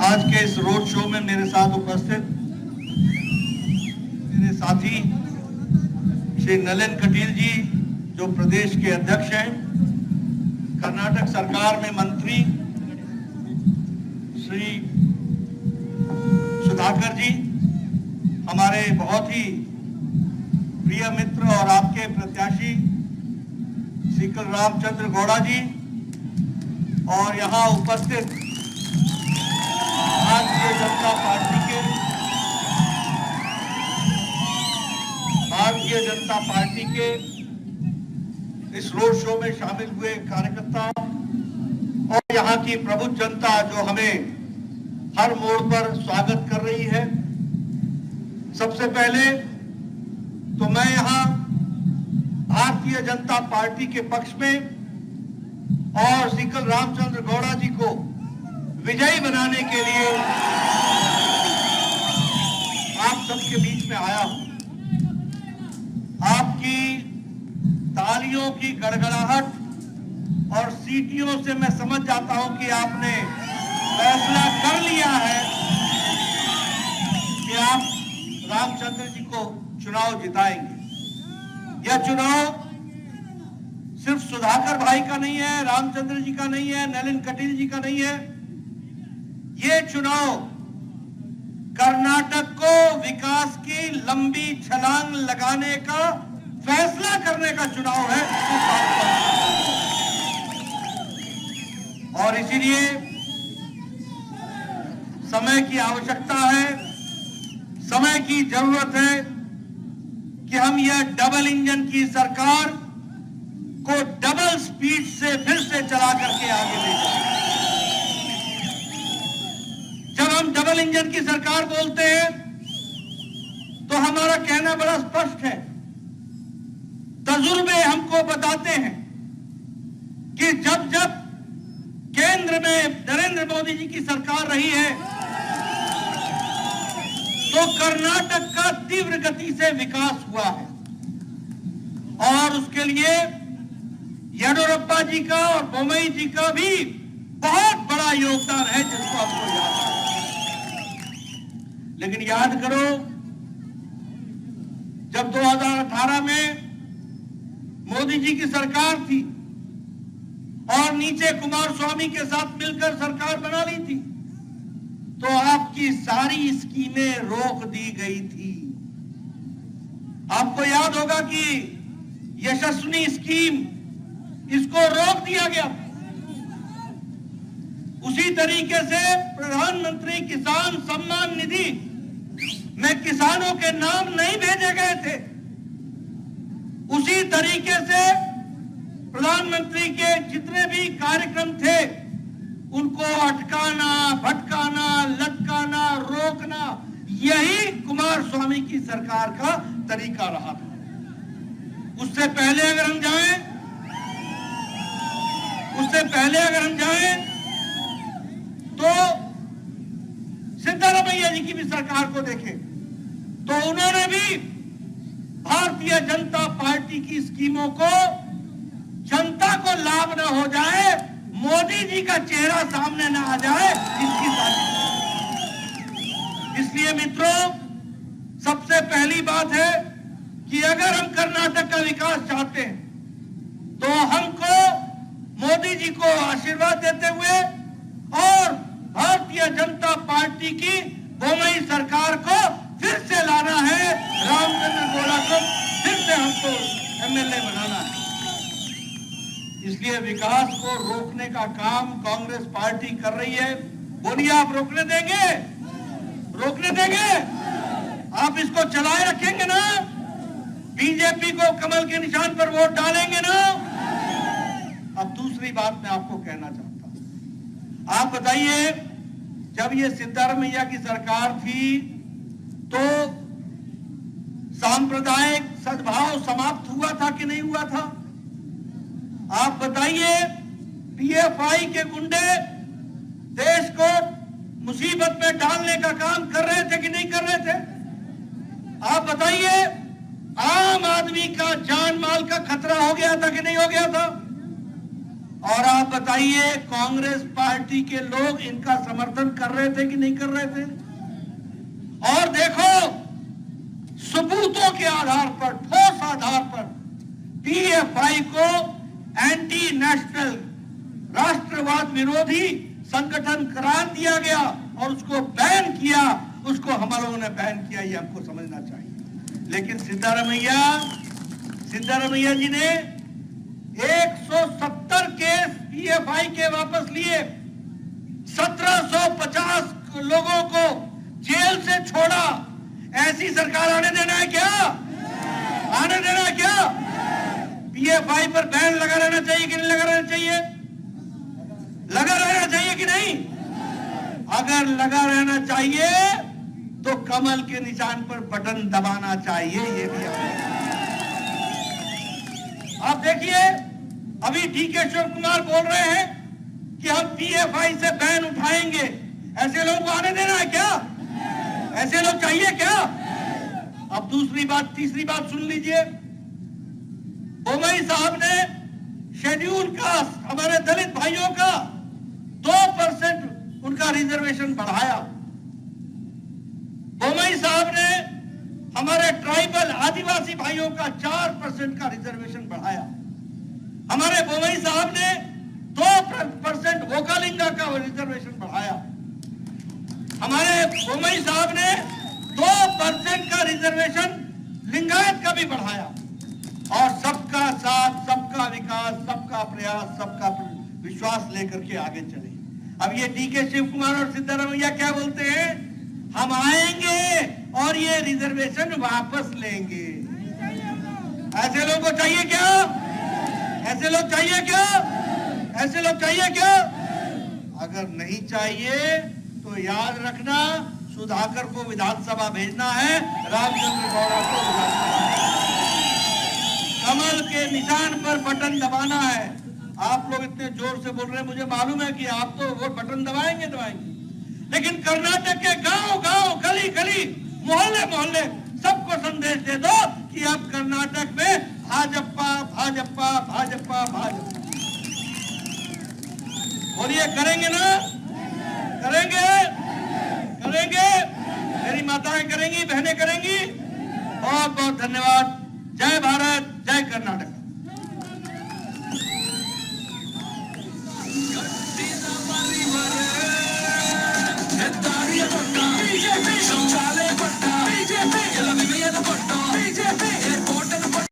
आज के इस रोड शो में मेरे साथ उपस्थित मेरे साथी श्री नलिन कटील जी, जो प्रदेश के अध्यक्ष हैं, कर्नाटक सरकार में मंत्री श्री सुधाकर जी, हमारे बहुत ही प्रिय मित्र और आपके प्रत्याशी सीकर रामचंद्र गौड़ा जी, और यहाँ उपस्थित भारतीय जनता पार्टी के इस रोड शो में शामिल हुए कार्यकर्ता और यहाँ की प्रबुद्ध जनता जो हमें हर मोड़ पर स्वागत कर रही है। सबसे पहले तो मैं यहाँ भारतीय जनता पार्टी के पक्ष में और सीकर रामचंद्र गौड़ा जी को विजयी बनाने के लिए आप सबके बीच में आया हूं। आपकी तालियों की गड़गड़ाहट और सीटियों से मैं समझ जाता हूं कि आपने फैसला कर लिया है कि आप रामचंद्र जी को चुनाव जिताएंगे। यह चुनाव सिर्फ सुधाकर भाई का नहीं है, रामचंद्र जी का नहीं है, नलिन कटील जी का नहीं है। ये चुनाव कर्नाटक को विकास की लंबी छलांग लगाने का फैसला करने का चुनाव है। और इसीलिए समय की आवश्यकता है, समय की जरूरत है कि हम यह डबल इंजन की सरकार को डबल स्पीड से फिर से चला करके आगे ले जाए। जब हम डबल इंजन की सरकार बोलते हैं तो हमारा कहना बड़ा स्पष्ट है। तजुर्बे हमको बताते हैं कि जब जब केंद्र में नरेंद्र मोदी जी की सरकार रही है तो कर्नाटक का तीव्र गति से विकास हुआ है, और उसके लिए येडियुरप्पा जी का और बोम्मई जी का भी बहुत बड़ा योगदान है, जिसको आपको याद है। लेकिन याद करो, जब 2018 में मोदी जी की सरकार थी और नीचे कुमारस्वामी के साथ मिलकर सरकार बना ली थी, तो आपकी सारी स्कीमें रोक दी गई थी। आपको याद होगा कि यशस्विनी स्कीम, इसको रोक दिया गया। उसी तरीके से प्रधानमंत्री किसान सम्मान निधि में किसानों के नाम नहीं भेजे गए थे। उसी तरीके से प्रधानमंत्री के जितने भी कार्यक्रम थे उनको अटकाना, भटकाना, लटकाना, रोकना, यही कुमारस्वामी की सरकार का तरीका रहा था। उससे पहले अगर हम जाएं तो सिद्धारमैया जी की भी सरकार को देखें तो उन्होंने भी भारतीय जनता पार्टी की स्कीमों को जनता को लाभ न हो जाए, मोदी जी का चेहरा सामने न आ जाए, इसकी साजिश। इसलिए मित्रों, सबसे पहली बात है कि अगर हम कर्नाटक का विकास चाहते हैं तो हमको मोदी जी को आशीर्वाद देते हुए और भारतीय जनता पार्टी की बोम्मई सरकार को फिर से लाना है, रामचंद्र गौड़ा को फिर से हमको एमएलए बनाना है। इसलिए विकास को रोकने का काम कांग्रेस पार्टी कर रही है। बोलिए, आप रोकने देंगे? रोकने देंगे? आप इसको चलाए रखेंगे ना? बीजेपी को कमल के निशान पर वोट डालेंगे ना? अब दूसरी बात मैं आपको कहना चाहता हूं। आप बताइए, जब ये सिद्धारमैया की सरकार थी तो सांप्रदायिक सद्भाव समाप्त हुआ था कि नहीं हुआ था? आप बताइए, पीएफआई के गुंडे देश को मुसीबत में डालने का काम कर रहे थे कि नहीं कर रहे थे? आप बताइए, आम आदमी का जान माल का खतरा हो गया था कि नहीं हो गया था? और आप बताइए कांग्रेस पार्टी के लोग इनका समर्थन कर रहे थे कि नहीं कर रहे थे? और देखो, सबूतों के आधार पर, ठोस आधार पर पीएफआई को एंटी नेशनल, राष्ट्रवाद विरोधी संगठन करार दिया गया और उसको बैन किया। उसको हम लोगों ने बैन किया, ये हमको समझना चाहिए। लेकिन सिद्धारमैया जी ने 170 केस पीएफआई के वापस लिए, 1750 लोगों को जेल से छोड़ा। ऐसी सरकार आने देना है क्या? आने देना है क्या? पीएफआई पर बैन लगा रहना चाहिए कि नहीं लगा रहना चाहिए? लगा रहना चाहिए कि नहीं? अगर लगा रहना चाहिए तो कमल के निशान पर बटन दबाना चाहिए। ये भी आप देखिए, अभी डीके शिव कुमार बोल रहे हैं कि हम पीएफआई से बैन उठाएंगे। ऐसे लोगों को आने देना है क्या? ऐसे लोग चाहिए क्या? अब दूसरी बात, तीसरी बात सुन लीजिए। बोमई साहब ने शेड्यूल कास्ट, हमारे दलित भाइयों का 2% उनका रिजर्वेशन बढ़ाया। बोमई साहब ने हमारे ट्राइबल आदिवासी भाइयों का 4% का रिजर्वेशन बढ़ाया। हमारे बोमई साहब ने 2% वोकालिंगा का रिजर्वेशन बढ़ाया। हमारे बोमई साहब ने 2% का रिजर्वेशन लिंगायत का भी बढ़ाया। और सबका साथ, सबका विकास, सबका प्रयास, सबका विश्वास लेकर के आगे चले। अब ये डीके शिव कुमार और सिद्धारमैया क्या बोलते हैं? हम आएंगे और ये रिजर्वेशन वापस लेंगे। ऐसे लोगों को चाहिए क्या? ऐसे लोग चाहिए क्या? ऐसे लोग चाहिए क्या? अगर नहीं चाहिए तो याद रखना, सुधाकर को विधानसभा भेजना है, रामचंद्र गौड़ा को कमल के निशान पर बटन दबाना है। आप लोग इतने जोर से बोल रहे हैं, मुझे मालूम है कि आप तो वो बटन दबाएंगे, लेकिन कर्नाटक के गांव-गांव, गली-गली, मोहल्ले-मोहल्ले सबको संदेश दे दो कि अब कर्नाटक में भाजपा भाजपा भाजपा भाजपा। बोलिए, करेंगे ना? करेंगे, करेंगे। मेरी माताएं करेंगी, बहनें करेंगी। बहुत बहुत धन्यवाद। जय भारत, जय कर्नाटक।